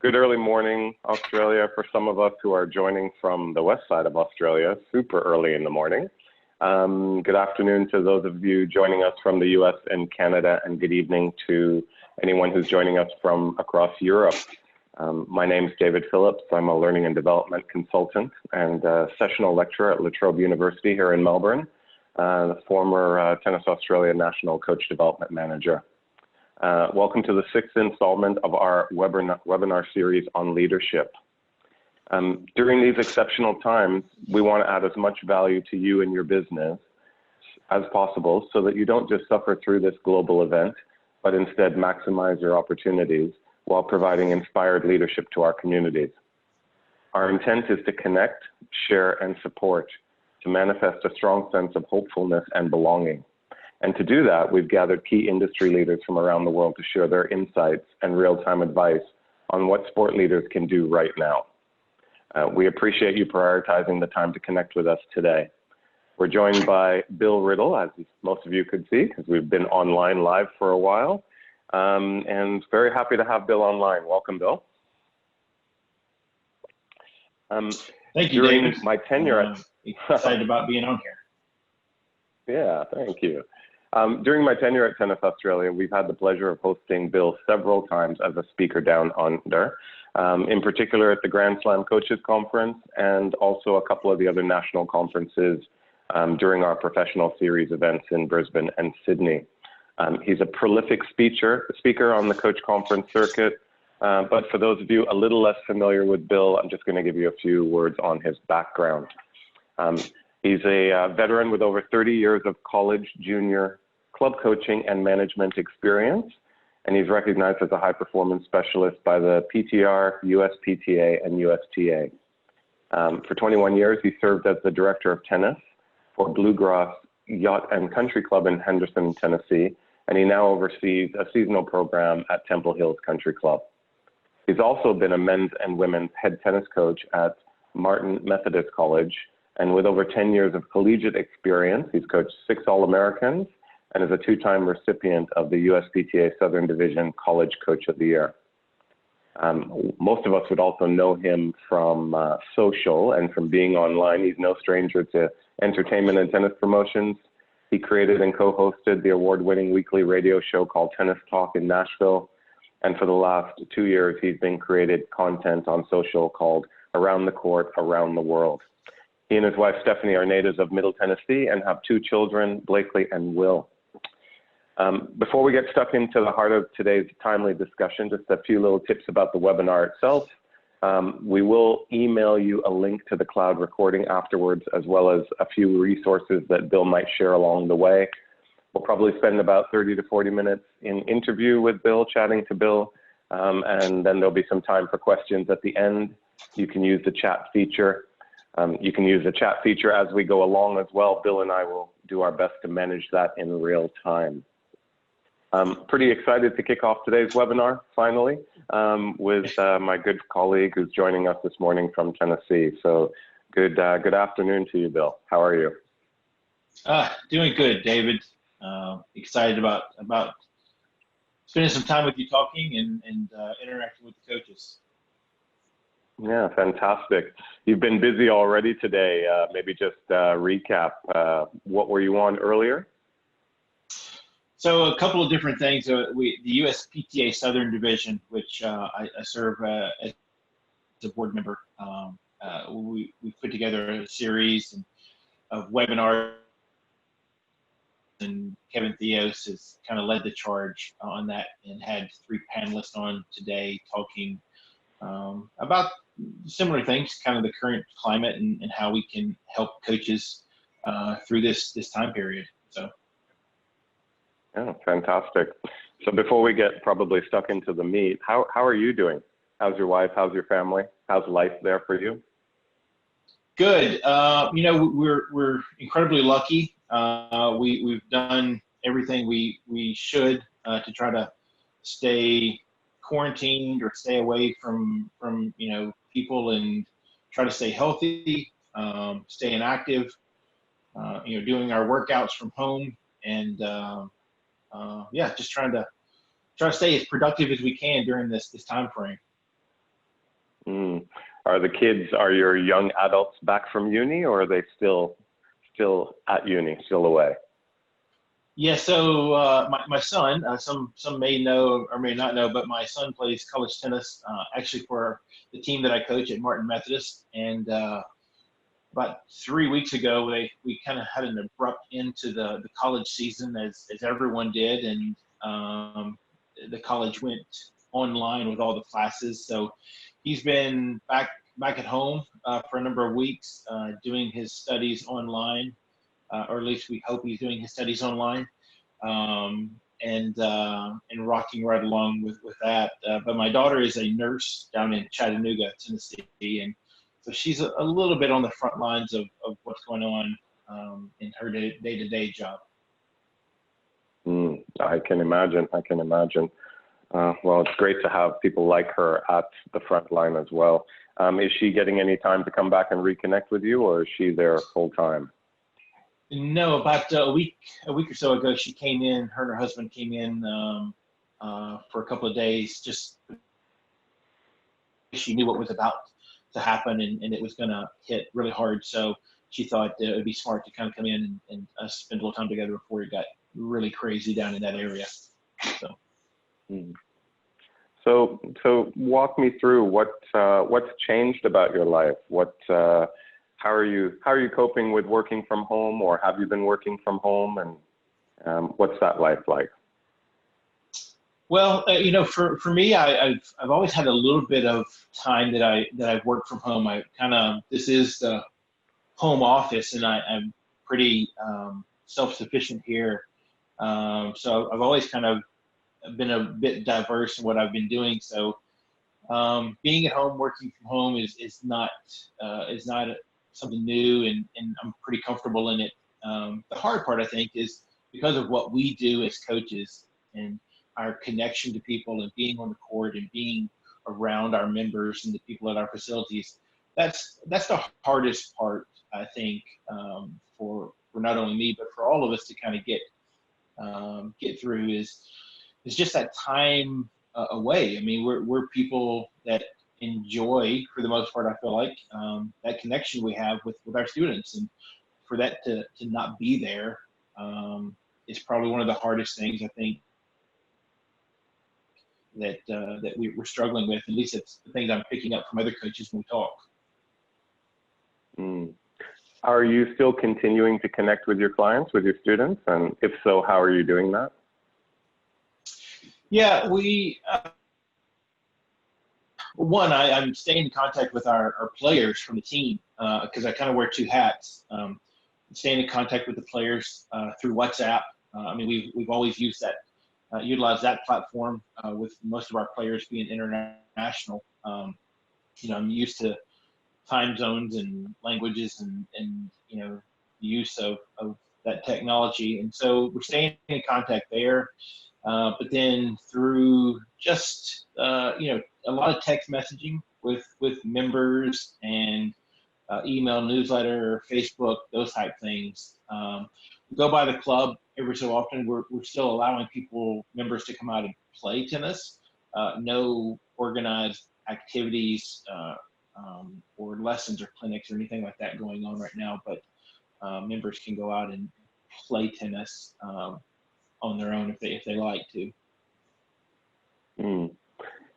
Good early morning, Australia, for some of us who are joining from the west side of Australia, super early in the morning. Good afternoon to those of you joining us from the US and Canada, and good evening to anyone who's joining us from across Europe. My name is David Phillips. I'm a learning and development consultant and sessional lecturer at La Trobe University here in Melbourne, the former Tennis Australia National Coach Development Manager. Welcome to the sixth installment of our webinar series on leadership. During these exceptional times, we want to add as much value to you and your business as possible so that you don't just suffer through this global event, but instead maximize your opportunities while providing inspired leadership to our communities. Our intent is to connect, share, and support to manifest a strong sense of hopefulness and belonging. And to do that, we've gathered key industry leaders from around the world to share their insights and real-time advice on what sport leaders can do right now. We appreciate you prioritizing the time to connect with us today. We're joined by Bill Riddle, as most of you could see, because we've been online live for a while, and very happy to have Bill online. Welcome, Bill. Thank you, David. My tenure excited about being on here. Yeah, thank you. During my tenure at Tennis Australia, we've had the pleasure of hosting Bill several times as a speaker down under, in particular at the Grand Slam Coaches Conference and also a couple of the other national conferences during our professional series events in Brisbane and Sydney. He's a prolific speaker on the coach conference circuit, but for those of you a little less familiar with Bill, I'm just going to give you a few words on his background. He's a veteran with over 30 years of college, junior, club coaching and management experience, and he's recognized as a high-performance specialist by the PTR, USPTA, and USTA. For 21 years, he served as the director of tennis for Bluegrass Yacht and Country Club in Henderson, Tennessee, and he now oversees a seasonal program at Temple Hills Country Club. He's also been a men's and women's head tennis coach at Martin Methodist College, and with over 10 years of collegiate experience, he's coached 6 All-Americans and is a 2-time recipient of the USPTA Southern Division College Coach of the Year. Most of us would also know him from social and from being online. He's no stranger to entertainment and tennis promotions. He created and co-hosted the award-winning weekly radio show called Tennis Talk in Nashville. And for the last 2 years, he's been created content on social called Around the Court, Around the World. He and his wife, Stephanie, are natives of Middle Tennessee and have 2 children, Blakely and Will. Before we get stuck into the heart of today's timely discussion, just a few little tips about the webinar itself. We will email you a link to the cloud recording afterwards, as well as a few resources that Bill might share along the way. We'll probably spend about 30 to 40 minutes in interview with Bill, chatting to Bill, and then there'll be some time for questions at the end. You can use the chat feature. You can use the chat feature as we go along as well. Bill and I will do our best to manage that in real time. I'm pretty excited to kick off today's webinar, finally, with my good colleague who's joining us this morning from Tennessee. So good afternoon to you, Bill. How are you? Doing good, David. Excited about spending some time with you talking and interacting with the coaches. Yeah, fantastic. You've been busy already today. Maybe just recap. What were you on earlier? So a couple of different things. The USPTA Southern Division, which I serve as a board member, we put together a series of webinars, and Kevin Theos has kind of led the charge on that and had 3 panelists on today talking about similar things, kind of the current climate and how we can help coaches through this time period. So. Yeah, fantastic. So before we get probably stuck into the meat, how are you doing? How's your wife? How's your family? How's life there for you? Good. You know, we're incredibly lucky. We've done everything we should to try to stay quarantined or stay away from you know, people and try to stay healthy, staying active. You know, doing our workouts from home and yeah, just trying to stay as productive as we can during this time frame. Mm. Are your young adults back from uni, or are they still at uni, still away? Yeah, so my son, some may know or may not know, but my son plays college tennis, actually for the team that I coach at Martin Methodist. And about 3 weeks ago, we kind of had an abrupt end to the college season, as everyone did, and the college went online with all the classes. So he's been back at home for a number of weeks, doing his studies online, or at least we hope he's doing his studies online, and rocking right along with that. But my daughter is a nurse down in Chattanooga, Tennessee, and so she's a little bit on the front lines of what's going on in her day-to-day job. I can imagine. Well, it's great to have people like her at the front line as well. Is she getting any time to come back and reconnect with you, or is she there full time? No, about a week or so ago, she came in. Her and her husband came in for a couple of days. Just she knew what was about to happen, and it was going to hit really hard. So she thought it would be smart to kind of come in and spend a little time together before it got really crazy down in that area. So. So walk me through what's changed about your life. How are you coping with working from home, or have you been working from home, and what's that life like? Well, for me, I've always had a little bit of time that I've worked from home. This is the home office, and I'm pretty self-sufficient here. So I've always kind of been a bit diverse in what I've been doing. So being at home, working from home is not something new, and I'm pretty comfortable in it. The hard part, I think, is because of what we do as coaches and our connection to people and being on the court and being around our members and the people at our facilities. That's the hardest part, I think, for not only me, but for all of us to kind of get through is just that time away. I mean, we're people that enjoy, for the most part, I feel like, that connection we have with our students, and for that to not be there is probably one of the hardest things, I think, that we're struggling with. At least it's the things I'm picking up from other coaches when we talk. Are you still continuing to connect with your clients, with your students? And if so, how are you doing that? Yeah, I'm staying in contact with our players from the team, because I kind of wear two hats. Staying in contact with the players through WhatsApp. I mean, we've always used that, utilized that platform with most of our players being international. I'm used to time zones and languages and the use of that technology, and so we're staying in contact there. But then through just a lot of text messaging with members and email, newsletter, Facebook, those type things. We go by the club every so often. We're still allowing members to come out and play tennis. No organized activities or lessons or clinics or anything like that going on right now, but members can go out and play tennis on their own if they like to.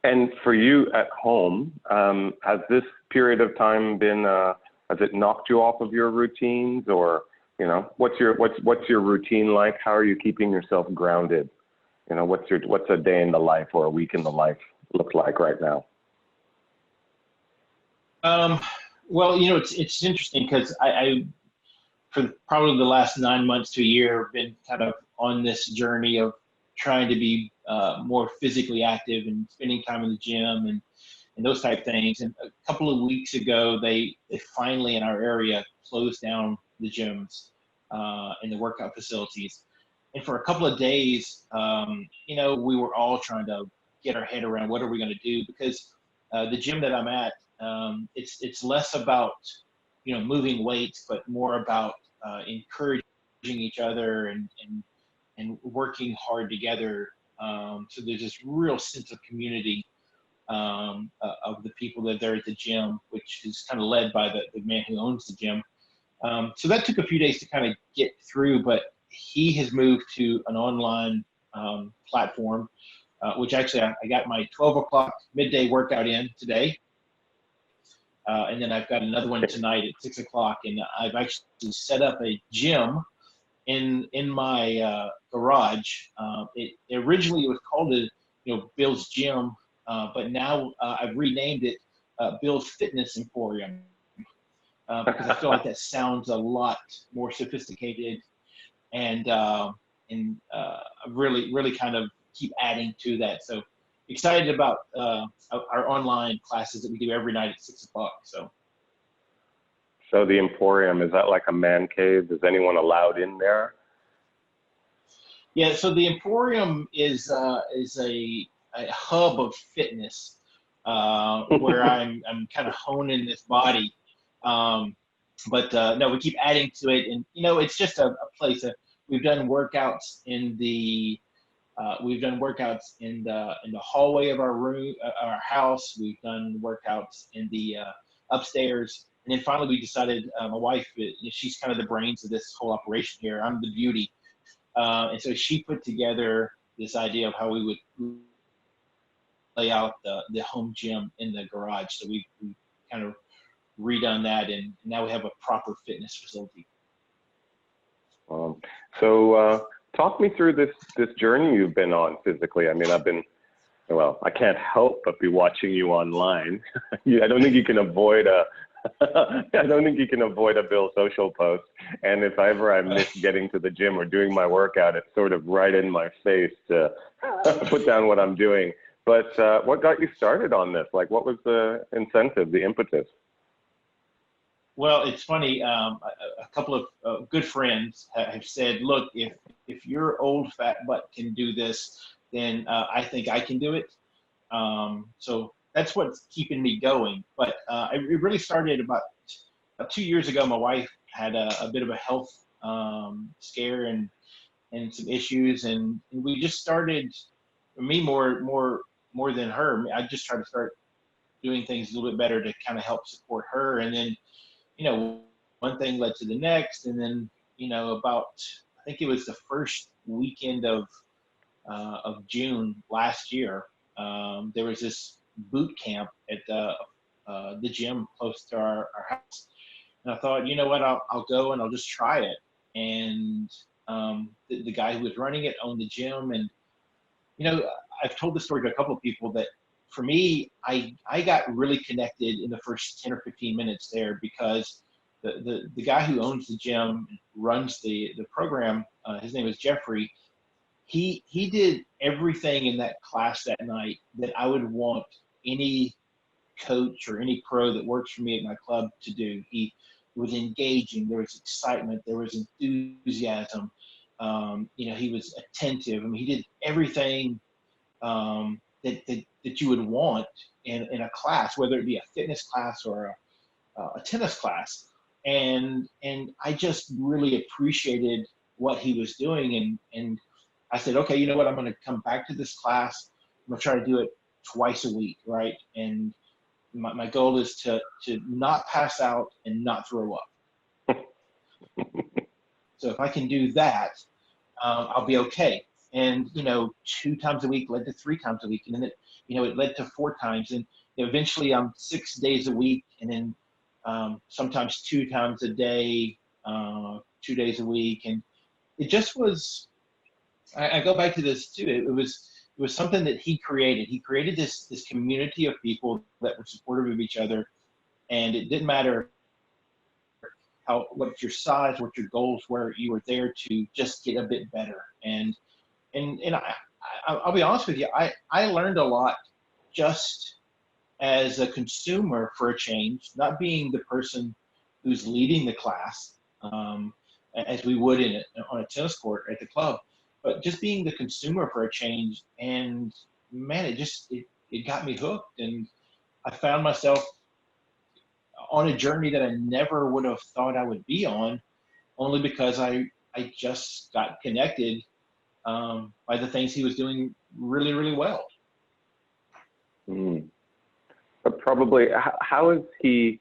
And for you at home, has this period of time been has it knocked you off of your routines, or what's your routine like? How are you keeping yourself grounded? What's a day in the life or a week in the life look like right now? Well, it's interesting because I for probably the last 9 months to a year, been kind of on this journey of trying to be more physically active and spending time in the gym and those type things. And a couple of weeks ago, they finally in our area closed down the gyms and the workout facilities. And for a couple of days, we were all trying to get our head around what are we going to do, because the gym that I'm at, it's less about moving weights, but more about encouraging each other and working hard together. So there's this real sense of community of the people that are there at the gym, which is kind of led by the man who owns the gym. So that took a few days to kind of get through, but he has moved to an online platform, which actually I got my 12 o'clock midday workout in today. And then I've got another one tonight at 6 o'clock, and I've actually set up a gym in my garage. It originally was called Bill's Gym, but now I've renamed it Bill's Fitness Emporium, because I feel like that sounds a lot more sophisticated, and really kind of keep adding to that. So excited about our online classes that we do every night at 6 o'clock. So the Emporium, is that like a man cave? Is anyone allowed in there? Yeah, so the Emporium is a hub of fitness where I'm kind of honing this body. But no, we keep adding to it, and it's just a place that we've done workouts in the hallway of our room, our house. We've done workouts in the upstairs, and then finally we decided, my wife, she's kind of the brains of this whole operation here. I'm the beauty, and so she put together this idea of how we would lay out the home gym in the garage. So we kind of redone that, and now we have a proper fitness facility. So talk me through this journey you've been on physically. I mean, I can't help but be watching you online. I don't think you can avoid a Bill social post. And if ever I miss getting to the gym or doing my workout, it's sort of right in my face to put down what I'm doing. But what got you started on this? Like, what was the incentive, the impetus? Well, it's funny. A couple of good friends have said, "Look, if your old fat butt can do this, then I think I can do it." So that's what's keeping me going. But it really started about 2 years ago. My wife had a bit of a health scare and some issues, and we just started. Me more than her. I just tried to start doing things a little bit better to kind of help support her, and then one thing led to the next, and then about, I think it was the first weekend of June last year, there was this boot camp at the gym close to our house, and I thought, you know what, I'll go and I'll just try it. And the guy who was running it owned the gym, and I've told this story to a couple of people that for me, I got really connected in the first 10 or 15 minutes there, because the guy who owns the gym, runs the program, his name is Jeffrey. He did everything in that class that night that I would want any coach or any pro that works for me at my club to do. He was engaging, there was excitement, there was enthusiasm. He was attentive. I mean, he did everything that you would want in a class, whether it be a fitness class or a tennis class. And I just really appreciated what he was doing. And I said, okay, you know what? I'm going to come back to this class. I'm going to try to do it twice a week, right? And my goal is to not pass out and not throw up. So if I can do that, I'll be okay. And 2 times a week led to 3 times a week, and then it led to 4 times, and eventually I'm 6 days a week, and then sometimes 2 times a day, 2 days a week, and it just was. I go back to this too. It was something that he created. He created this community of people that were supportive of each other, and it didn't matter what your size, what your goals were. You were there to just get a bit better. And I'll be honest with you, I learned a lot just as a consumer for a change, not being the person who's leading the class, as we would on a tennis court at the club, but just being the consumer for a change. And man, it got me hooked, and I found myself on a journey that I never would have thought I would be on, only because I just got connected by the things he was doing really, really well. But probably, how has he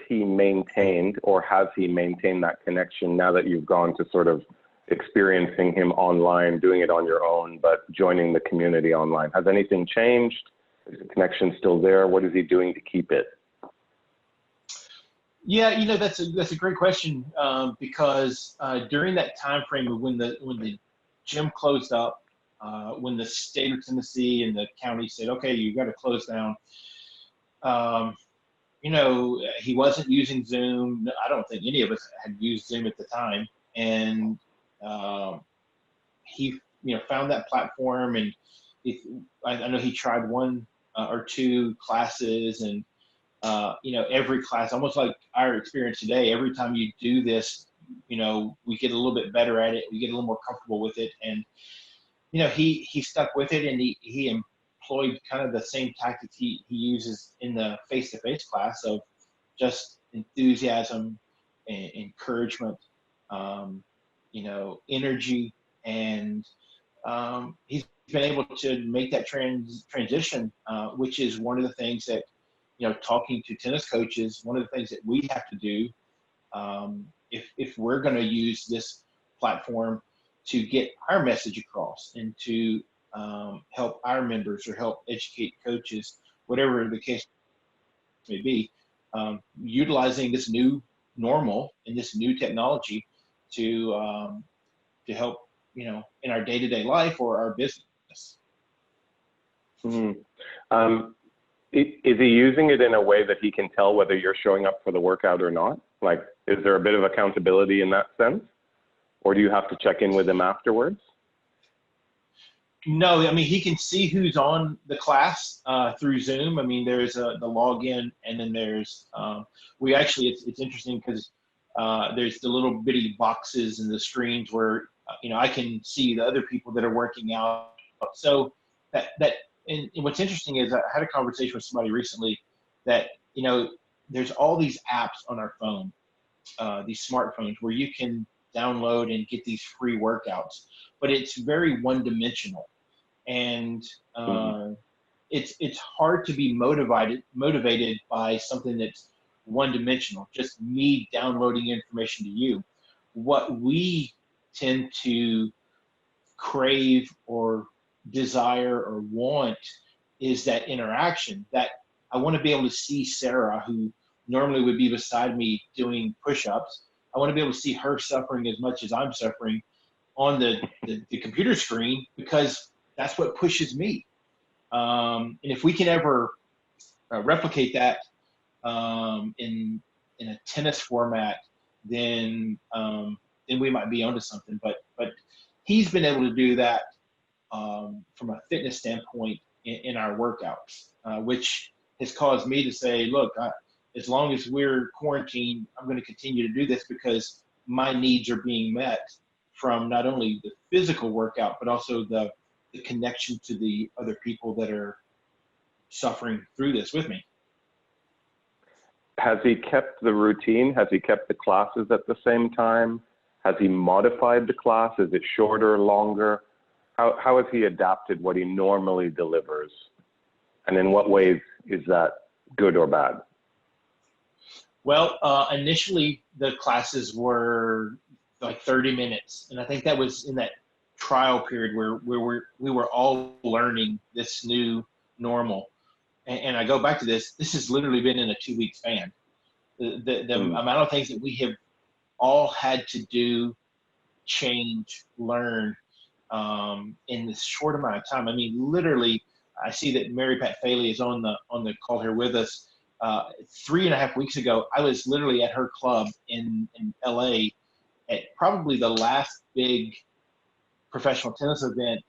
maintained, or has he maintained that connection now that you've gone to sort of experiencing him online, doing it on your own, but joining the community online? Has anything changed? Is the connection still there? What is he doing to keep it? Yeah, that's a great question, because during that time frame of when the gym closed up, when the state of Tennessee and the county said, okay, you got to close down, he wasn't using Zoom. I don't think any of us had used Zoom at the time, and he found that platform, and I know he tried one or two classes, and every class, almost like our experience today, every time you do this, we get a little bit better at it, we get a little more comfortable with it, and he stuck with it, and he employed kind of the same tactics he uses in the face-to-face class of just enthusiasm and encouragement, energy, and he's been able to make that transition, which is one of the things that, talking to tennis coaches, one of the things that we have to do, if we're going to use this platform to get our message across and to help our members or help educate coaches, whatever the case may be, utilizing this new normal and this new technology to help, in our day-to-day life or our business. Mm-hmm. Is he using it in a way that he can tell whether you're showing up for the workout or not? Like, is there a bit of accountability in that sense? Or do you have to check in with him afterwards? No, I mean, he can see who's on the class through Zoom. I mean, there's the login, and then there's, it's interesting because there's the little bitty boxes in the screens where, I can see the other people that are working out. So and what's interesting is I had a conversation with somebody recently that, there's all these apps on our phone, these smartphones, where you can download and get these free workouts, but it's very one-dimensional, and it's hard to be motivated by something that's one-dimensional, just me downloading information to you. What we tend to crave or desire or want is that interaction, that I want to be able to see Sarah, who normally would be beside me doing push-ups. I want to be able to see her suffering as much as I'm suffering on the computer screen, because that's what pushes me. And if we can ever replicate that in a tennis format, then we might be onto something. But he's been able to do that from a fitness standpoint in our workouts, which has caused me to say, look, as long as we're quarantined, I'm going to continue to do this because my needs are being met from not only the physical workout, but also the connection to the other people that are suffering through this with me. Has he kept the routine? Has he kept the classes at the same time? Has he modified the class? Is it shorter, longer? How has he adapted what he normally delivers? And in what ways is that good or bad? Well, initially the classes were like 30 minutes. And I think that was in that trial period where we were all learning this new normal. And I go back to this has literally been in a 2-week span. The amount of things that we have all had to do, change, learn, in this short amount of time. I mean, literally, I see that Mary Pat Faley is on the call here with us. 3.5 weeks ago, I was literally at her club in LA at probably the last big professional tennis event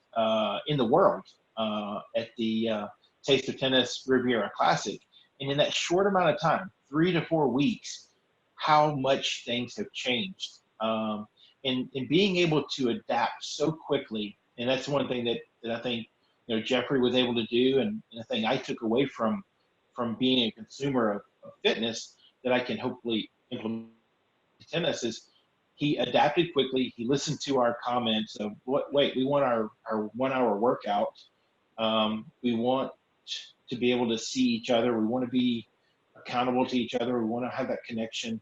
in the world, at the Taste of Tennis Riviera Classic. And in that short amount of time, 3 to 4 weeks, how much things have changed. And being able to adapt so quickly, and that's one thing that I think Jeffrey was able to do, and the thing I took away from being a consumer of fitness that I can hopefully implement in tennis is he adapted quickly. He listened to our comments of we want our 1 hour workout. We want to be able to see each other. We want to be accountable to each other. We want to have that connection.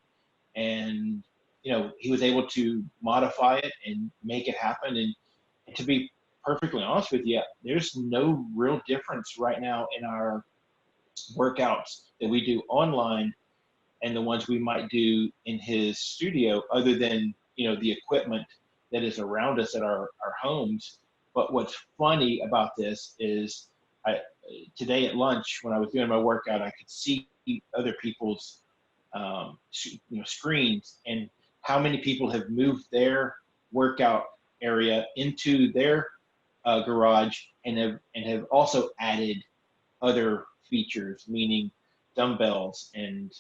And, you know, he was able to modify it and make it happen. And to be perfectly honest with you, there's no real difference right now in our workouts that we do online and the ones we might do in his studio, other than, you know, the equipment that is around us at our homes. But what's funny about this is today at lunch, when I was doing my workout, I could see other people's screens, and how many people have moved their workout area into their garage and have also added other features, meaning dumbbells and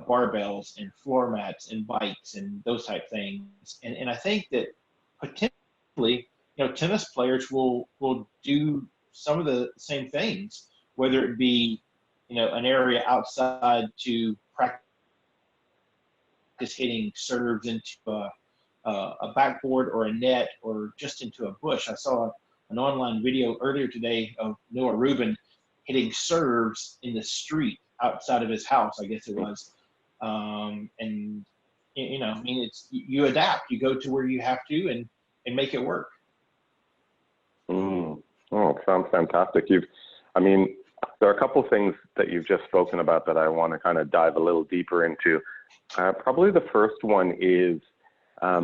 barbells and floor mats and bikes and those type things. And I think that potentially, you know, tennis players will do some of the same things, whether it be, you know, an area outside to practice hitting serves into a backboard or a net or just into a bush. I saw an online video earlier today of Noah Rubin hitting serves in the street outside of his house, I guess it was. And, you know, I mean, you adapt, you go to where you have to and make it work. Oh, it sounds fantastic. I mean, there are a couple things that you've just spoken about that I want to kind of dive a little deeper into. Probably the first one is, I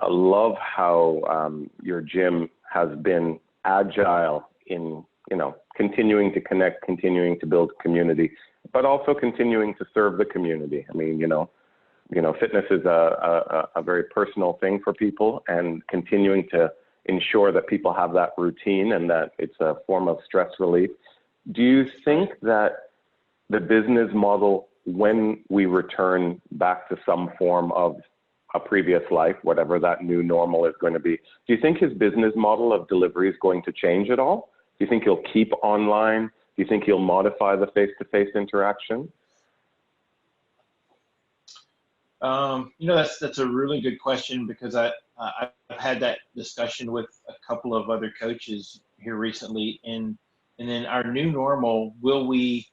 love how your gym has been agile in, you know, continuing to connect, continuing to build community, but also continuing to serve the community. I mean, you know, fitness is a very personal thing for people, and continuing to ensure that people have that routine and that it's a form of stress relief. Do you think that the business model, when we return back to some form of a previous life, whatever that new normal is going to be, do you think his business model of delivery is going to change at all? Do you think he'll keep online? Do you think he'll modify the face-to-face interaction? You know, that's a really good question, because I've had that discussion with a couple of other coaches here recently, and then our new normal, will we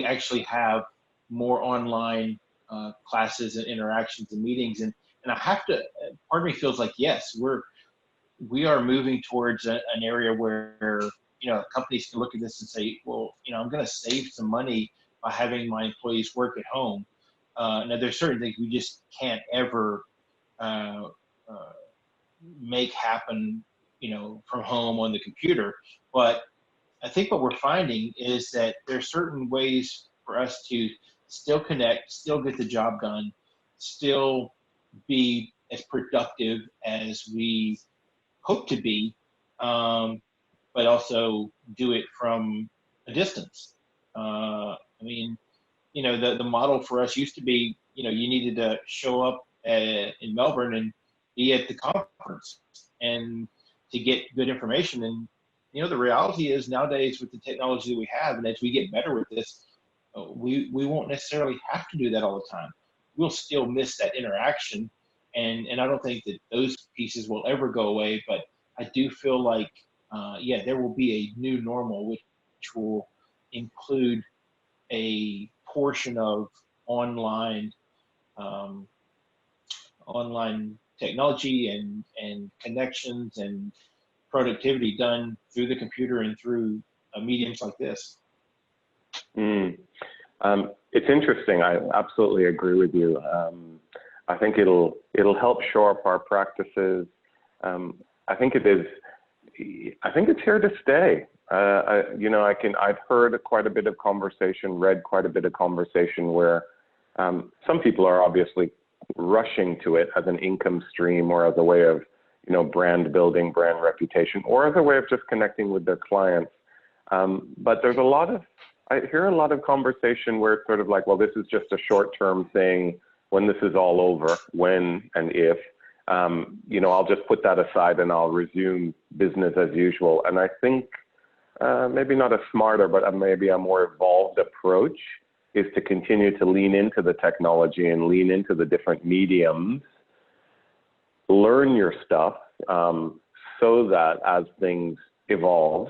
actually have more online classes and interactions and meetings? And I have to, part of me feels like, yes, we are moving towards an area where, you know, companies can look at this and say, well, you know, I'm going to save some money by having my employees work at home. Now, there's certain things we just can't ever make happen, you know, from home on the computer. But I think what we're finding is that there's certain ways for us to still connect, still get the job done, still be as productive as we hope to be, but also do it from a distance. I mean, you know, the model for us used to be, you know, you needed to show up in Melbourne and be at the conference and to get good information. And, you know, the reality is nowadays with the technology that we have, and as we get better with this, we won't necessarily have to do that all the time. We'll still miss that interaction. And I don't think that those pieces will ever go away, but I do feel like, yeah, there will be a new normal, which will include a portion of online technology and connections and productivity done through the computer and through mediums like this. It's interesting. I absolutely agree with you. I think it'll help shore up our practices. I think it's here to stay. I've heard quite a bit of conversation, read quite a bit of conversation where some people are obviously rushing to it as an income stream or as a way of, you know, brand building, brand reputation, or as a way of just connecting with their clients. But I hear a lot of conversation where it's sort of like, well, this is just a short-term thing. When this is all over, when and if, you know, I'll just put that aside and I'll resume business as usual. And I think maybe not a smarter, but maybe a more evolved approach is to continue to lean into the technology and lean into the different mediums, learn your stuff so that as things evolve,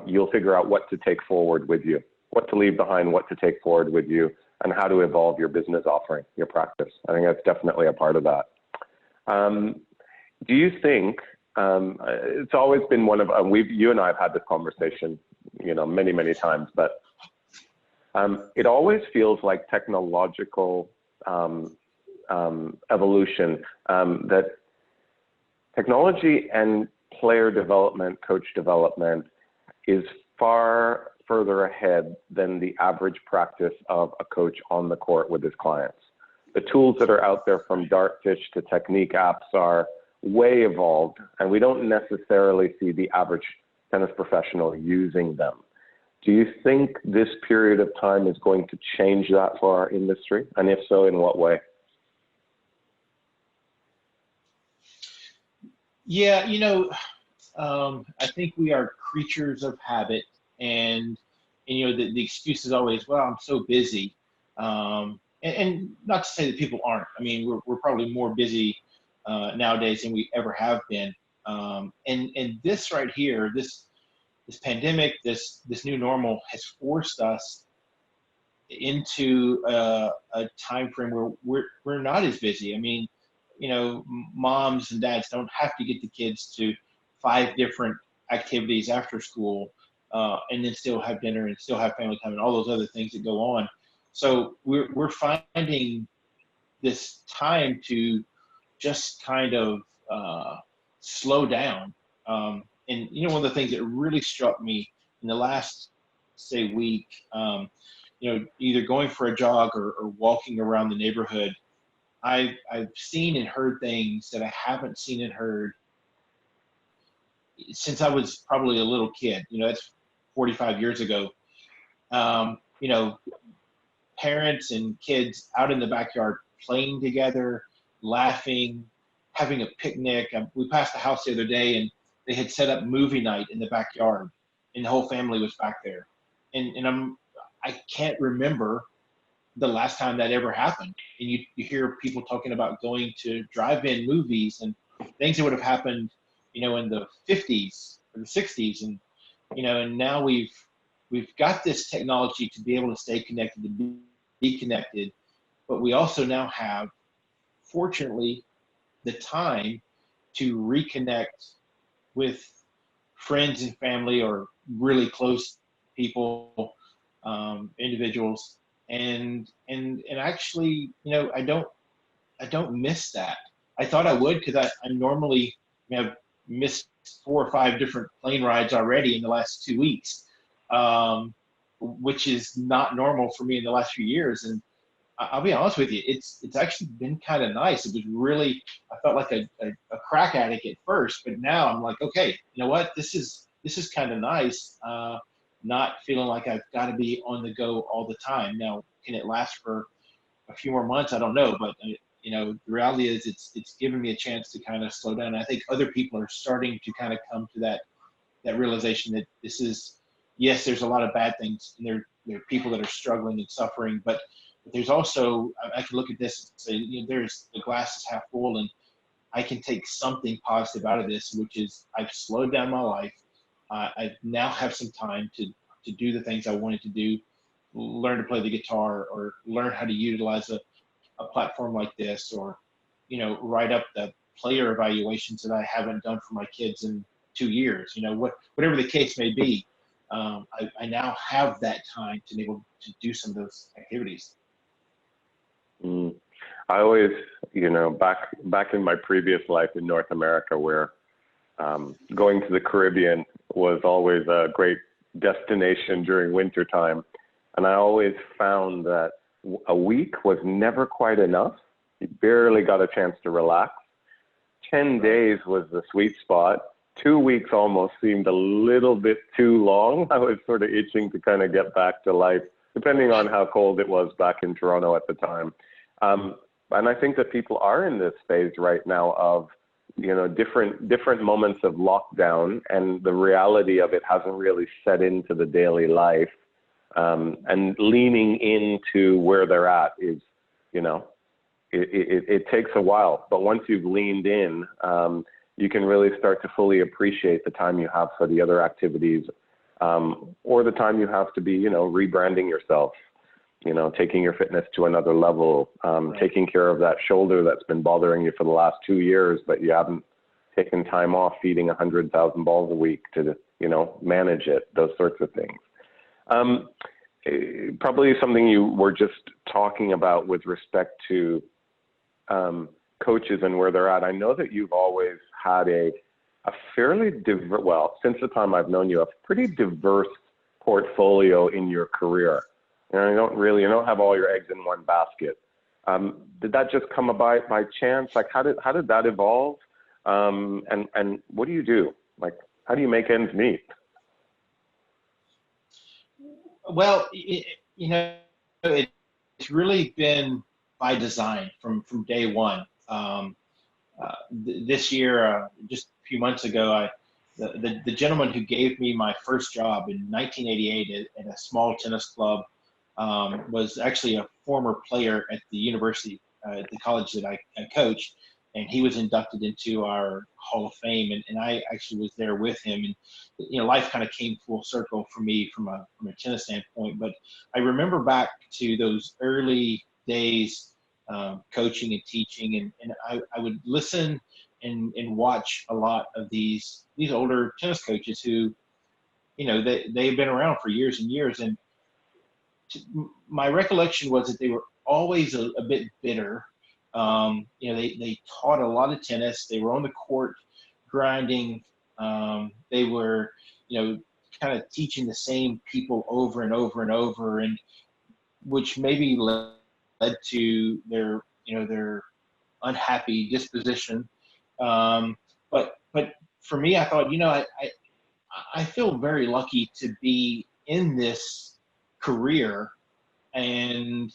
you'll figure out what to take forward with you, what to leave behind, what to take forward with you, and how to evolve your business offering, your practice. I think that's definitely a part of that. Do you think, it's always been one of, you and I have had this conversation, many, many times, but it always feels like technological evolution, that technology and player development, coach development is far further ahead than the average practice of a coach on the court with his clients. The tools that are out there, from Dartfish to technique apps, are way evolved, and we don't necessarily see the average tennis professional using them. Do you think this period of time is going to change that for our industry? And if so, in what way? Yeah, I think we are creatures of habit, and the excuse is always, well, I'm so busy. And not to say that people aren't. I mean, we're probably more busy nowadays than we ever have been. And this right here, this pandemic, this new normal has forced us into a time frame where we're not as busy. I mean, moms and dads don't have to get the kids to 5 different activities after school, and then still have dinner and still have family time and all those other things that go on. So we're finding this time to just kind of slow down. And one of the things that really struck me in the last, say, week, either going for a jog or walking around the neighborhood, I've seen and heard things that I haven't seen and heard since I was probably a little kid. That's 45 years ago. Parents and kids out in the backyard playing together, laughing, having a picnic. We passed the house the other day, and they had set up movie night in the backyard, and the whole family was back there. And I can't remember the last time that ever happened. And you hear people talking about going to drive-in movies and things that would have happened, in the 50s or the 60s. And, and now we've got this technology to be able to stay connected, to be connected, but we also now have, fortunately, the time to reconnect with friends and family or really close people, individuals. And actually, I don't miss that. I thought I would, because I normally have missed 4 or 5 different plane rides already in the last 2 weeks, which is not normal for me in the last few years. And I'll be honest with you, it's actually been kind of nice. It was really, I felt like a crack addict at first, but now I'm like, okay, you know what? This is kind of nice. Not feeling like I've got to be on the go all the time. Now, can it last for a few more months? I don't know, but the reality is it's given me a chance to kind of slow down. I think other people are starting to kind of come to that realization that this is, yes, there's a lot of bad things, and there are people that are struggling and suffering, but there's also, I can look at this and say, there's, the glass is half full, and I can take something positive out of this, which is I've slowed down my life. I now have some time to do the things I wanted to do, learn to play the guitar, or learn how to utilize a platform like this, or, write up the player evaluations that I haven't done for my kids in 2 years, whatever the case may be. I now have that time to be able to do some of those activities. I always, back in my previous life in North America, where going to the Caribbean was always a great destination during winter time. And I always found that a week was never quite enough. You barely got a chance to relax. 10 days was the sweet spot. 2 weeks almost seemed a little bit too long. I was sort of itching to kind of get back to life, depending on how cold it was back in Toronto at the time. And I think that people are in this phase right now of, different moments of lockdown, and the reality of it hasn't really set into the daily life. And leaning into where they're at is, it takes a while, but once you've leaned in, you can really start to fully appreciate the time you have for the other activities or the time you have to be, rebranding yourself, taking your fitness to another level, taking care of that shoulder that's been bothering you for the last 2 years, but you haven't taken time off feeding 100,000 balls a week to, manage it, those sorts of things. Probably something you were just talking about with respect to coaches and where they're at. I know that you've always had a fairly since the time I've known you, a pretty diverse portfolio in your career. And you don't have all your eggs in one basket. Did that just come about by chance? Like, how did that evolve? And what do you do? Like, how do you make ends meet? Well, it's really been by design from day one. This year, just a few months ago, the gentleman who gave me my first job in 1988 at a small tennis club was actually a former player at the university, at the college that I coached, and he was inducted into our Hall of Fame, and I actually was there with him, and life kind of came full circle for me from a tennis standpoint. But I remember back to those early days, coaching and teaching, and I would listen and watch a lot of these older tennis coaches who, they've been around for years and years, and my recollection was that they were always a bit bitter. They taught a lot of tennis. They were on the court grinding. They were, kind of teaching the same people over and over and over, and which maybe led to their unhappy disposition. But for me, I thought, I feel very lucky to be in this career, and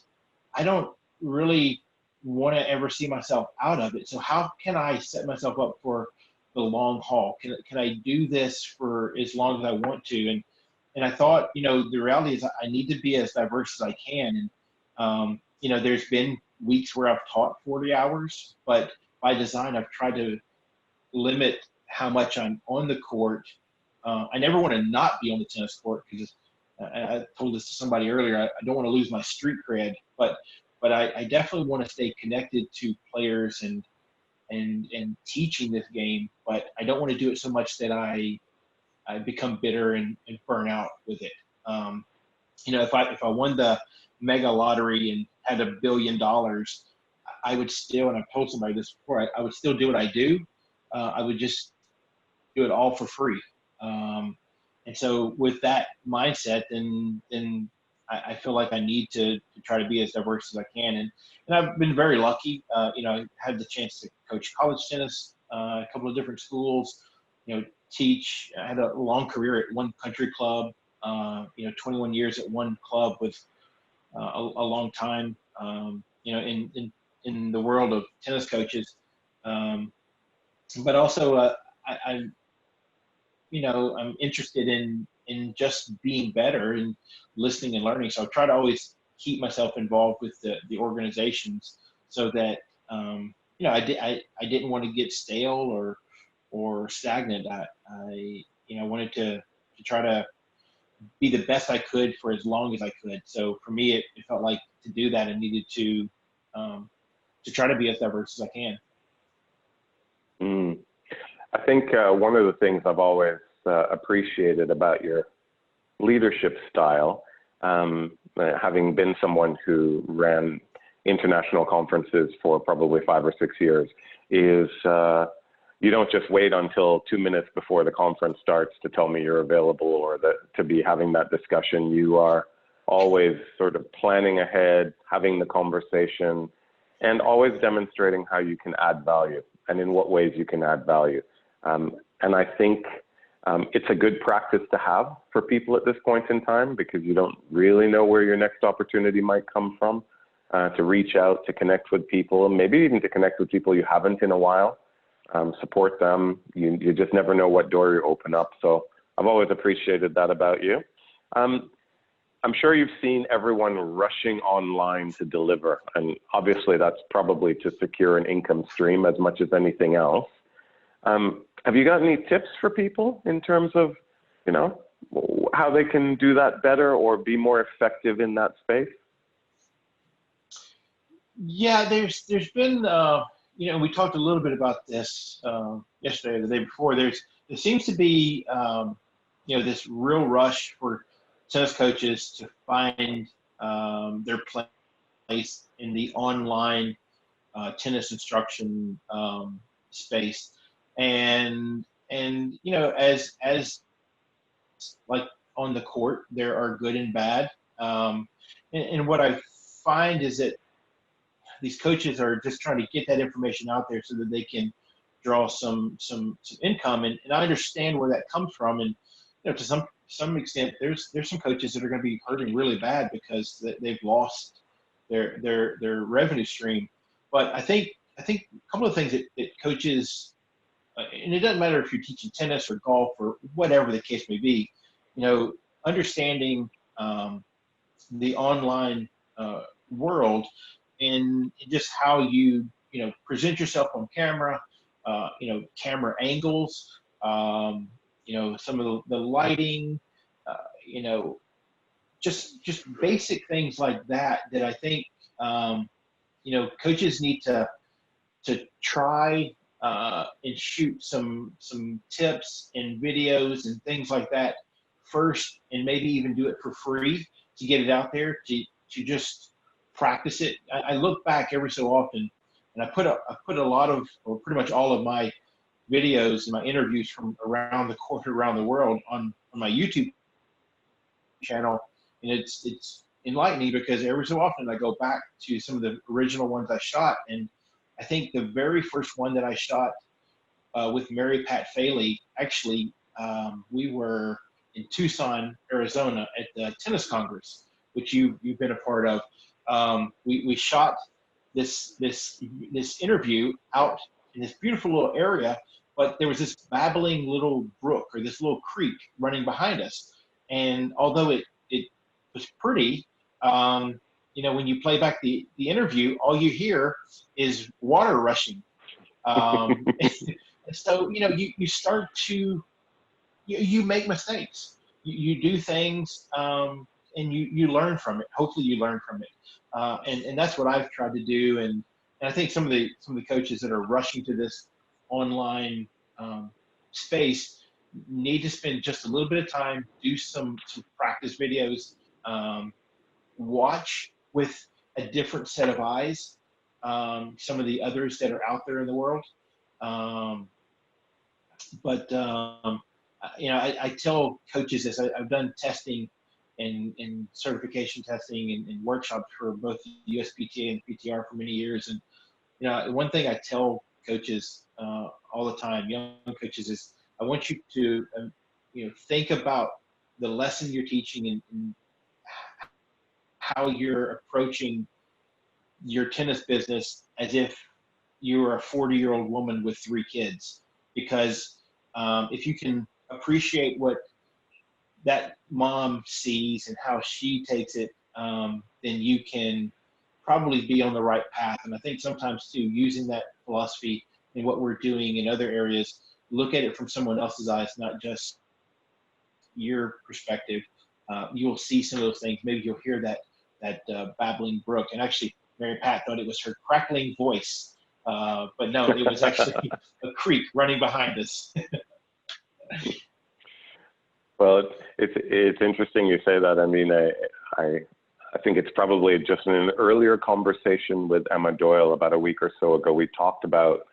I don't really want to ever see myself out of it. So how can I set myself up for the long haul? Can I do this for as long as I want to? And I thought, the reality is I need to be as diverse as I can. And, there's been weeks where I've taught 40 hours, but by design, I've tried to limit how much I'm on the court. I never want to not be on the tennis court, because I told this to somebody earlier, I don't want to lose my street cred, but I definitely want to stay connected to players and teaching this game, but I don't want to do it so much that I become bitter and burn out with it. If I won the mega lottery and had $1 billion, I would still, and I've told somebody this before, I would still do what I do. I would just do it all for free. And so with that mindset, then I feel like I need to try to be as diverse as I can. And I've been very lucky. I had the chance to coach college tennis, a couple of different schools, teach. I had a long career at one country club, 21 years at one club with a long time, in the world of tennis coaches. But also I'm interested in just being better and listening and learning. So I try to always keep myself involved with the organizations, so that I didn't want to get stale or stagnant. I wanted to try to be the best I could for as long as I could. So for me, it felt like to do that, I needed to try to be as diverse as I can. I think one of the things I've always appreciated about your leadership style, having been someone who ran international conferences for probably 5 or 6 years, is you don't just wait until 2 minutes before the conference starts to tell me you're available or to be having that discussion. You are always sort of planning ahead, having the conversation, and always demonstrating how you can add value and in what ways you can add value. And I think it's a good practice to have for people at this point in time, because you don't really know where your next opportunity might come from, to reach out, to connect with people, and maybe even to connect with people you haven't in a while, support them. You just never know what door you open up. So I've always appreciated that about you. I'm sure you've seen everyone rushing online to deliver, and obviously that's probably to secure an income stream as much as anything else. Have you got any tips for people in terms of, how they can do that better or be more effective in that space? Yeah, there's been we talked a little bit about this yesterday or the day before. There seems to be this real rush for tennis coaches to find their place in the online tennis instruction space, and as like on the court there are good and bad, and what I find is that these coaches are just trying to get that information out there so that they can draw some income, and I understand where that comes from, and to some extent there's some coaches that are going to be hurting really bad because they've lost their revenue stream. But I think a couple of things that coaches, and it doesn't matter if you're teaching tennis or golf or whatever the case may be, understanding the online world and just how you present yourself on camera, camera angles, some of the lighting, just basic things like that I think coaches need to try and shoot some tips and videos and things like that first, and maybe even do it for free to get it out there to just practice it. I look back every so often, and I put a lot of, or pretty much all of my videos and my interviews from around the court, around the world on my YouTube channel, and it's enlightening because every so often I go back to some of the original ones I shot, and I think the very first one that I shot with Mary Pat Faley, actually, we were in Tucson, Arizona at the Tennis Congress, which you've been a part of. We shot this interview out in this beautiful little area, but there was this babbling little brook or this little creek running behind us. And although it was pretty, when you play back the interview, all you hear is water rushing. So, you start to, you make mistakes. You do things, and you learn from it. Hopefully you learn from it. And that's what I've tried to do. And I think some of the coaches that are rushing to this online space need to spend just a little bit of time, do some practice videos, watch with a different set of eyes some of the others that are out there in the world. I tell coaches this. I've done testing and certification testing and workshops for both the USPTA and PTR for many years. And one thing I tell coaches all the time, young coaches, is I want you to think about the lesson you're teaching and how you're approaching your tennis business as if you were a 40-year-old woman with 3 kids. Because if you can appreciate what that mom sees and how she takes it, then you can probably be on the right path. And I think sometimes too, using that philosophy in what we're doing in other areas, look at it from someone else's eyes, not just your perspective. You'll see some of those things. Maybe you'll hear that babbling brook. And actually, Mary Pat thought it was her crackling voice, but no, it was actually a creek running behind us. Well, it's interesting you say that. I mean, I think it's probably just in an earlier conversation with Emma Doyle about a week or so ago, we talked about,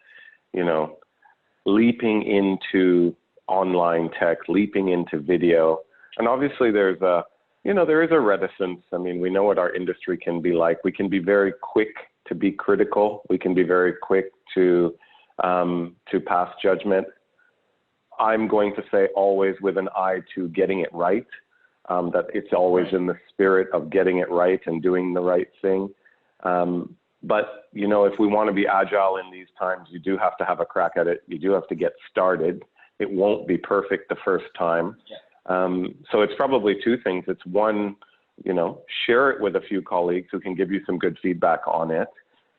leaping into online tech, leaping into video. And obviously there is a reticence. I mean, we know what our industry can be like. We can be very quick to be critical. We can be very quick to pass judgment. I'm going to say always with an eye to getting it right, that it's always in the spirit of getting it right and doing the right thing. But, if we want to be agile in these times, you do have to have a crack at it. You do have to get started. It won't be perfect the first time. Yeah. So it's probably 2 things. It's one, share it with a few colleagues who can give you some good feedback on it.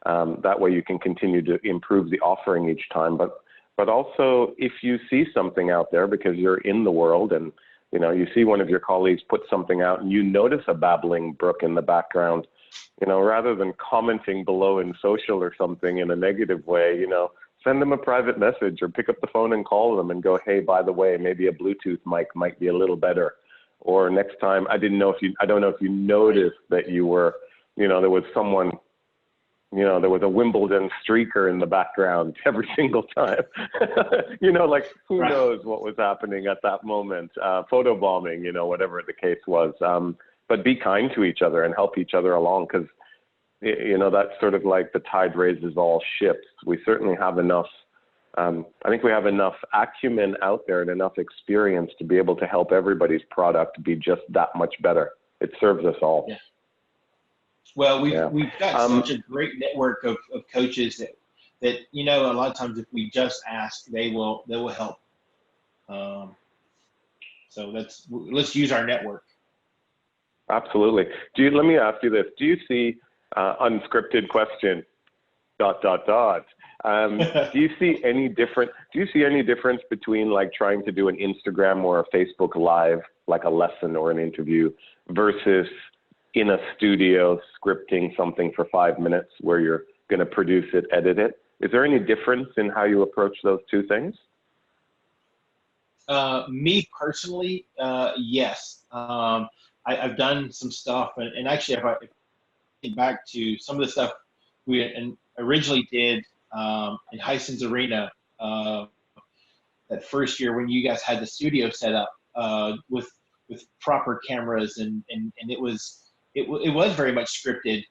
That way you can continue to improve the offering each time. But also, if you see something out there, because you're in the world and, You know, you see one of your colleagues put something out and you notice a babbling brook in the background, you know, rather than commenting below in social or something in a negative way, you know, send them a private message or pick up the phone and call them and go, hey, by the way, maybe a Bluetooth mic might be a little better. Or next time, I don't know if you noticed that you were, you know, there was someone, you know, there was a Wimbledon streaker in the background every single time. You know, like who knows what was happening at that moment, photo bombing, you know, whatever the case was. But be kind to each other and help each other along, because, you know, that's sort of like the tide raises all ships. We certainly have enough, I think we have enough acumen out there and enough experience to be able to help everybody's product be just that much better. It serves us all. Yeah. Well, we've got such a great network of coaches that, you know, a lot of times if we just ask, they will help. So let's use our network. Absolutely. Let me ask you this. Do you see unscripted question, ... do you see any difference between like trying to do an Instagram or a Facebook Live, like a lesson or an interview, versus in a studio scripting something for 5 minutes where you're going to produce it, edit it? Is there any difference in how you approach those two things? Me personally, yes. I've done some stuff, and actually, if I think back to some of the stuff we originally did in Heisen's Arena that first year when you guys had the studio set up with proper cameras, and it was very much scripted.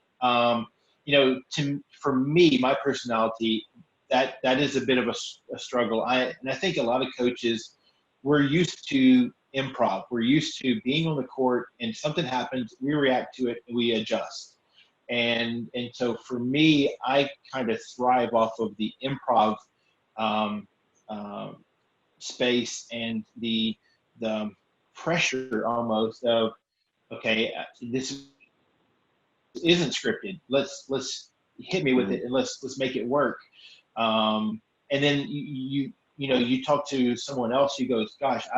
You know, for me, my personality, that is a bit of a struggle. And I think a lot of coaches, we're used to improv. We're used to being on the court and something happens, we react to it and we adjust. And so for me, I kind of thrive off of the improv space and the pressure almost of, okay, this isn't scripted. Let's hit me with it and let's make it work. And then you know, you talk to someone else who goes, gosh,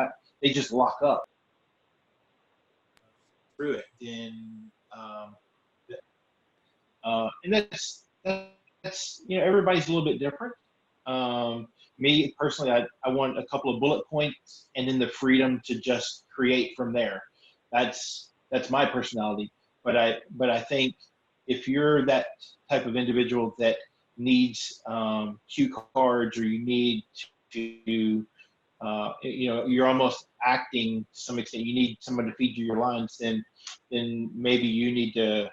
they just lock up through it. And that's, you know, everybody's a little bit different. Me personally, I want a couple of bullet points and then the freedom to just create from there. That's my personality. But I think if you're that type of individual that needs cue cards, or you need to, you know, you're almost acting to some extent, you need someone to feed you your lines, then maybe you need to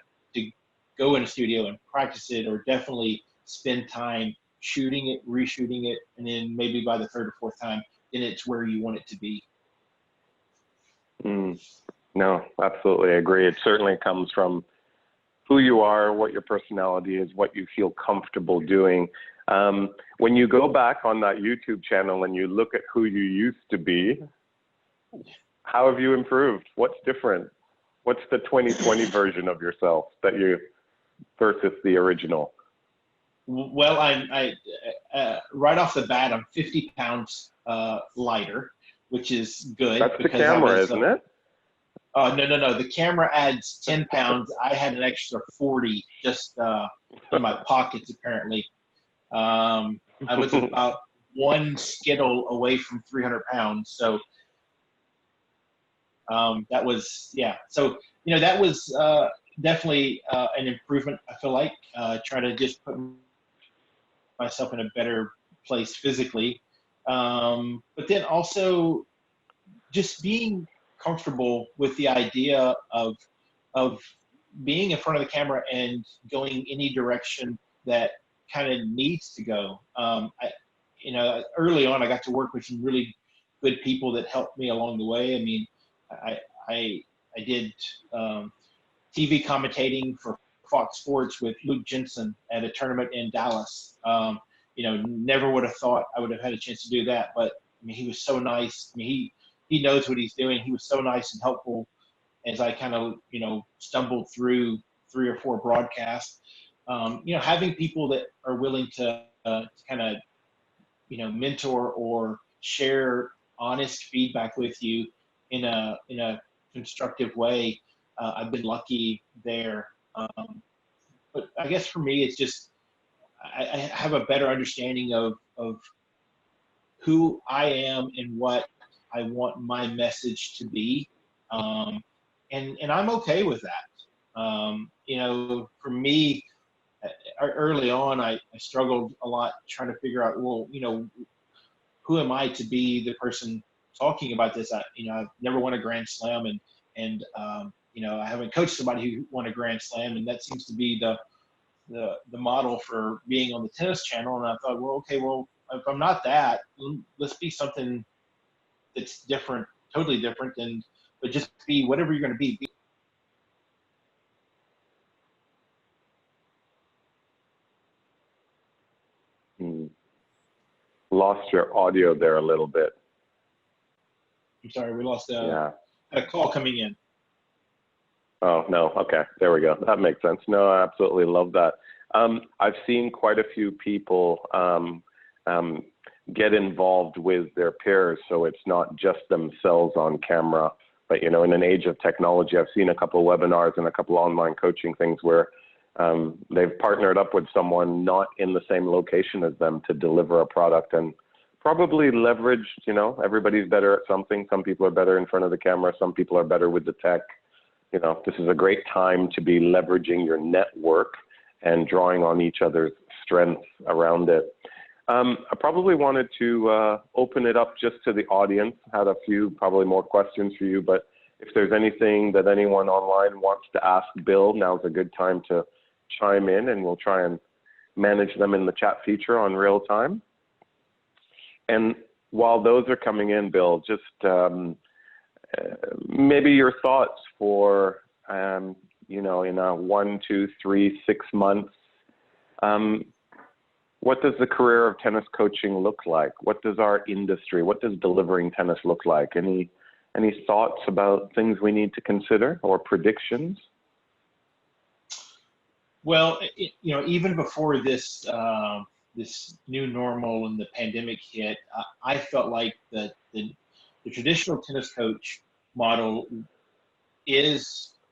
go in a studio and practice it, or definitely spend time shooting it, reshooting it, and then maybe by the third or fourth time, then it's where you want it to be. No, absolutely agree. It certainly comes from who you are, what your personality is, what you feel comfortable doing. When you go back on that YouTube channel and you look at who you used to be, how have you improved? What's different? What's the 2020 version of yourself that you versus the original? Well, I right off the bat, I'm 50 pounds lighter, which is good. That's the camera, isn't it? No. The camera adds 10 pounds. I had an extra 40 just in my pockets, apparently. I was about one Skittle away from 300 pounds. So that was, yeah. So, you know, that was definitely an improvement, I feel like. Try to just put myself in a better place physically. But then also just being comfortable with the idea of being in front of the camera and going any direction that kind of needs to go. You know, early on, I got to work with some really good people that helped me along the way. I mean, I did TV commentating for Fox Sports with Luke Jensen at a tournament in Dallas. You know, never would have thought I would have had a chance to do that, but I mean, he was so nice. I mean, he knows what he's doing. He was so nice and helpful as I kind of, you know, stumbled through 3 or 4 broadcasts. You know, having people that are willing to kind of, you know, mentor or share honest feedback with you in a constructive way. I've been lucky there. But I guess for me, it's just I have a better understanding of who I am and what I want my message to be, and I'm okay with that. For me, early on, I struggled a lot trying to figure out, well, who am I to be the person talking about this? I've never won a Grand Slam, and I haven't coached somebody who won a Grand Slam, and that seems to be the model for being on the tennis channel. And I thought, well, okay, well, if I'm not that, let's be something that's different, totally different, but just be whatever you're going to be. Lost your audio there a little bit. I'm sorry, we lost a call coming in. Oh, no. Okay. There we go. That makes sense. No, I absolutely love that. I've seen quite a few people get involved with their peers, so it's not just themselves on camera. But, in an age of technology, I've seen a couple of webinars and a couple of online coaching things where they've partnered up with someone not in the same location as them to deliver a product, and probably leveraged, everybody's better at something. Some people are better in front of the camera. Some people are better with the tech. This is a great time to be leveraging your network and drawing on each other's strengths around it. I probably wanted to open it up just to the audience. Had a few probably more questions for you, but if there's anything that anyone online wants to ask Bill, now's a good time to chime in, and we'll try and manage them in the chat feature on real time. And while those are coming in, Bill, just maybe your thoughts for, in a 1, 2, 3, 6 months. What does the career of tennis coaching look like? What does our industry, what does delivering tennis look like? Any thoughts about things we need to consider or predictions? Well, even before this this new normal and the pandemic hit, I felt like the traditional tennis coach model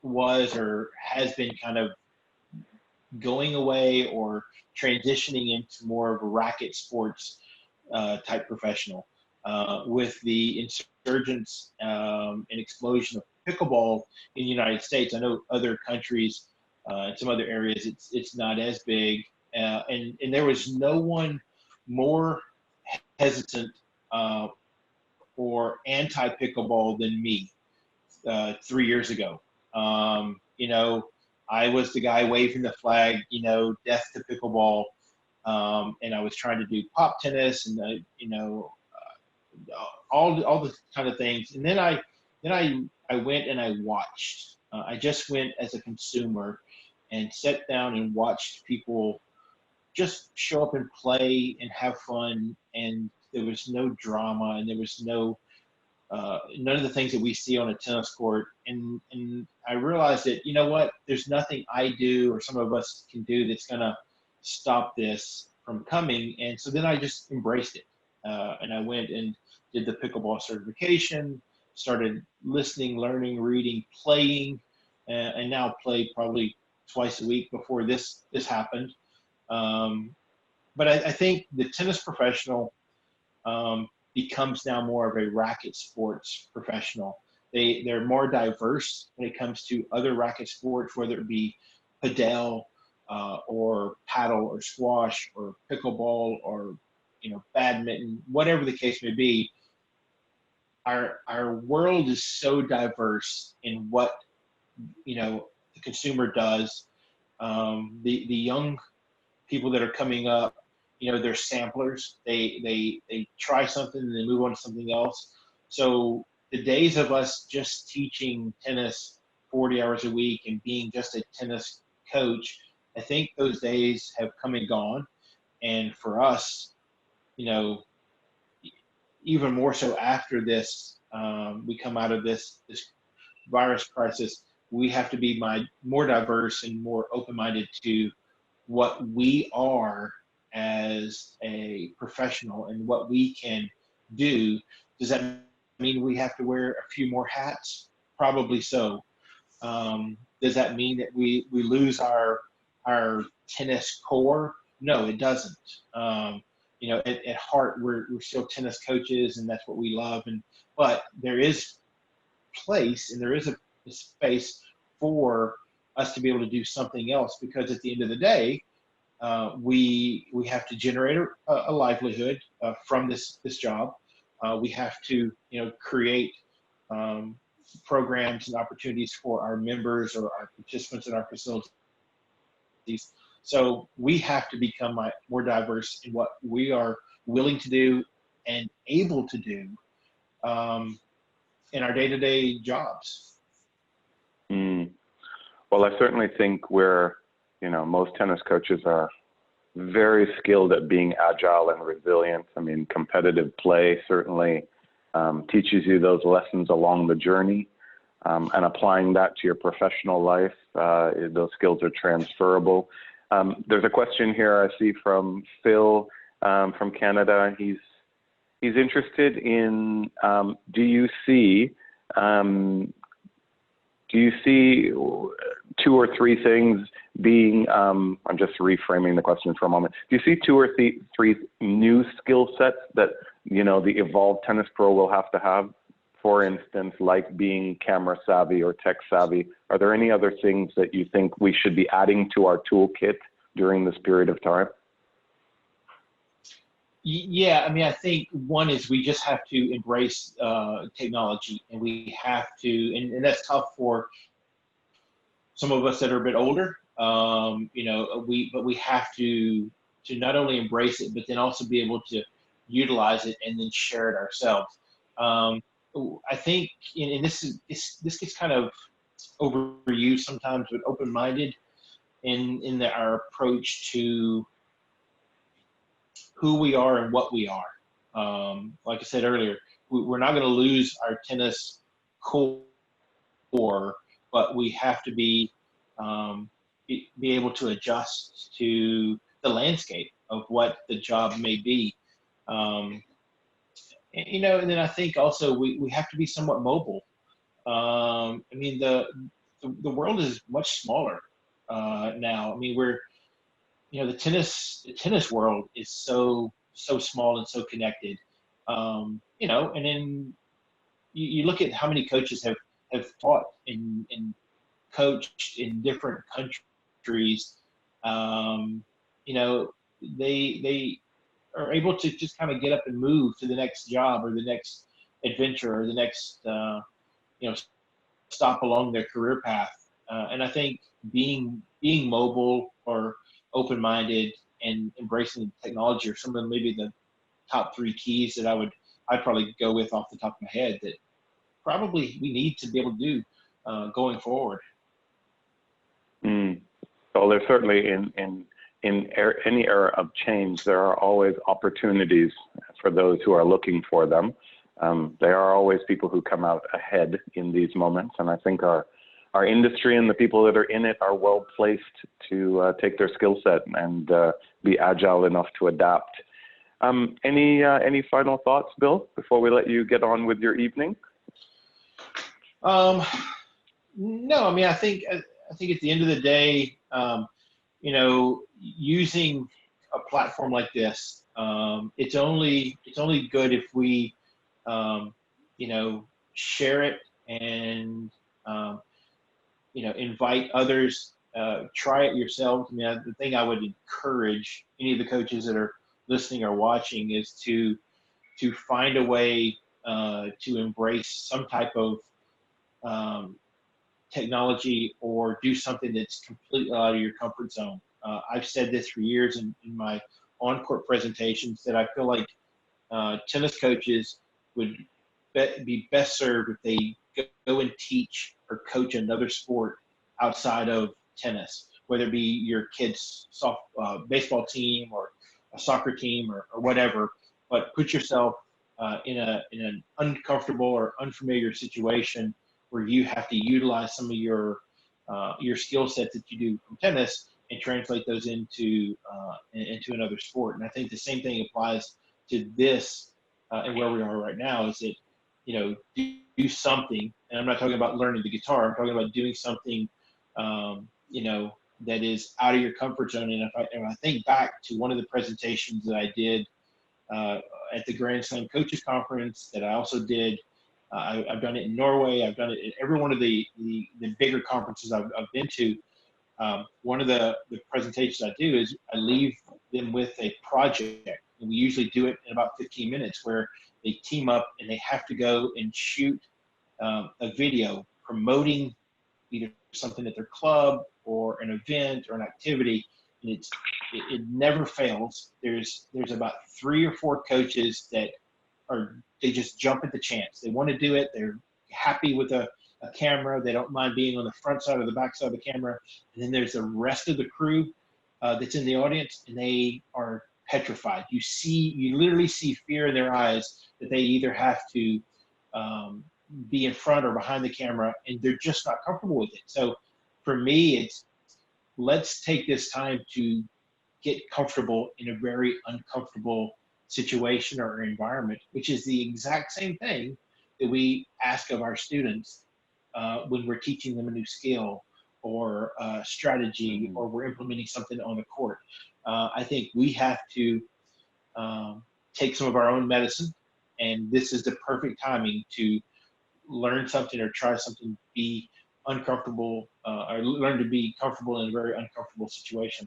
was or has been kind of going away or transitioning into more of a racket sports type professional. With the insurgence and explosion of pickleball in the United States, I know other countries, in some other areas, it's not as big, and there was no one more hesitant or anti-pickleball than me 3 years ago. I was the guy waving the flag, death to pickleball, and I was trying to do pop tennis and all the kind of things. And then I went and I watched. I just went as a consumer and sat down and watched people just show up and play and have fun, and there was no drama, and there was none of the things that we see on a tennis court. And I realized that, there's nothing I do or some of us can do that's going to stop this from coming. And so then I just embraced it. And I went and did the pickleball certification, started listening, learning, reading, playing, and now play probably twice a week before this happened. But I think the tennis professional becomes now more of a racket sports professional. They're more diverse when it comes to other racket sports, whether it be padel or paddle or squash or pickleball or badminton, whatever the case may be. Our world is so diverse in what the consumer does. The young people that are coming up, they're samplers. They try something and they move on to something else. So the days of us just teaching tennis 40 hours a week and being just a tennis coach, I think those days have come and gone. And for us, even more so after this, we come out of this virus crisis, we have to be more diverse and more open-minded to what we are as a professional and what we can do. Does that mean we have to wear a few more hats? Probably so. Does that mean that we lose our tennis core? No, it doesn't. At heart, we're still tennis coaches, and that's what we love. But there is place and there is a space for us to be able to do something else, because at the end of the day, we have to generate a livelihood from this job. We have to create programs and opportunities for our members or our participants in our facilities. So we have to become more diverse in what we are willing to do and able to do in our day-to-day jobs. Well, I certainly think most tennis coaches are very skilled at being agile and resilient. I mean, competitive play certainly teaches you those lessons along the journey, and applying that to your professional life, those skills are transferable. There's a question here I see from Phil from Canada. He's interested in do you see two or three things being, I'm just reframing the question for a moment. Do you see two or three new skill sets that, the evolved tennis pro will have to have? For instance, like being camera savvy or tech savvy. Are there any other things that you think we should be adding to our toolkit during this period of time? Yeah, I mean, I think one is we just have to embrace technology, and we have to, and that's tough for some of us that are a bit older. But we have to not only embrace it, but then also be able to utilize it and then share it ourselves. I think, and this gets kind of overused sometimes, but open-minded in our approach to who we are and what we are. Like I said earlier, we're not going to lose our tennis core, but we have to be able to adjust to the landscape of what the job may be. And then I think also we have to be somewhat mobile. I mean, the world is much smaller now. I mean, the tennis world is so small and so connected. And then you look at how many coaches have taught and coached in different countries. They are able to just kind of get up and move to the next job or the next adventure or the next stop along their career path. And I think being mobile or open-minded and embracing technology are some of maybe the top three keys that I'd probably go with off the top of my head that probably we need to be able to do going forward. Well, there's certainly in any era of change, there are always opportunities for those who are looking for them. There are always people who come out ahead in these moments, and I think our industry and the people that are in it are well placed to take their skill set and be agile enough to adapt. Any final thoughts, Bill, before we let you get on with your evening? No, I mean, I think at the end of the day, using a platform like this, it's only good if we, share it and, invite others, try it yourself. I mean, the thing I would encourage any of the coaches that are listening or watching is to find a way to embrace some type of technology or do something that's completely out of your comfort zone. I've said this for years in my on-court presentations that I feel like tennis coaches would be best served if they go and teach or coach another sport outside of tennis, whether it be your kid's baseball team or a soccer team or whatever. But put yourself in an uncomfortable or unfamiliar situation where you have to utilize some of your skill sets that you do from tennis and translate those into another sport. And I think the same thing applies to this and where we are right now, is that do something. And I'm not talking about learning the guitar. I'm talking about doing something, that is out of your comfort zone. And if I think back to one of the presentations that I did at the Grand Slam Coaches Conference, that I also did, I've done it in Norway. I've done it at every one of the bigger conferences I've been to. One of the presentations I do is I leave them with a project, and we usually do it in about 15 minutes, where they team up and they have to go and shoot a video promoting either something at their club or an event or an activity, and it never fails. There's about 3 or 4 coaches that they just jump at the chance. They want to do it. They're happy with a camera. They don't mind being on the front side or the back side of the camera. And then there's the rest of the crew that's in the audience, and they are petrified. You literally see fear in their eyes that they either have to be in front or behind the camera, and they're just not comfortable with it. So for me, it's, let's take this time to get comfortable in a very uncomfortable situation or environment, which is the exact same thing that we ask of our students when we're teaching them a new skill or strategy, or we're implementing something on the court. I think we have to take some of our own medicine, and this is the perfect timing to learn something or try something, be uncomfortable, or learn to be comfortable in a very uncomfortable situation.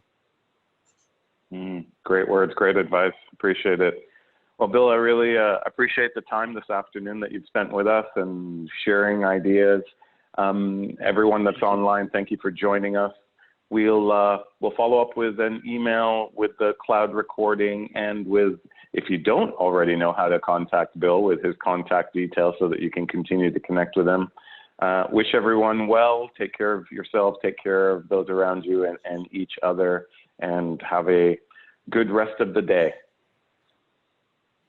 Great words, great advice. Appreciate it. Well, Bill, I really appreciate the time this afternoon that you've spent with us and sharing ideas. Everyone that's online, thank you for joining us. We'll follow up with an email with the cloud recording, and with, if you don't already know how to contact Bill, with his contact details so that you can continue to connect with him. Wish everyone well. Take care of yourself. Take care of those around you and each other, and have a good rest of the day.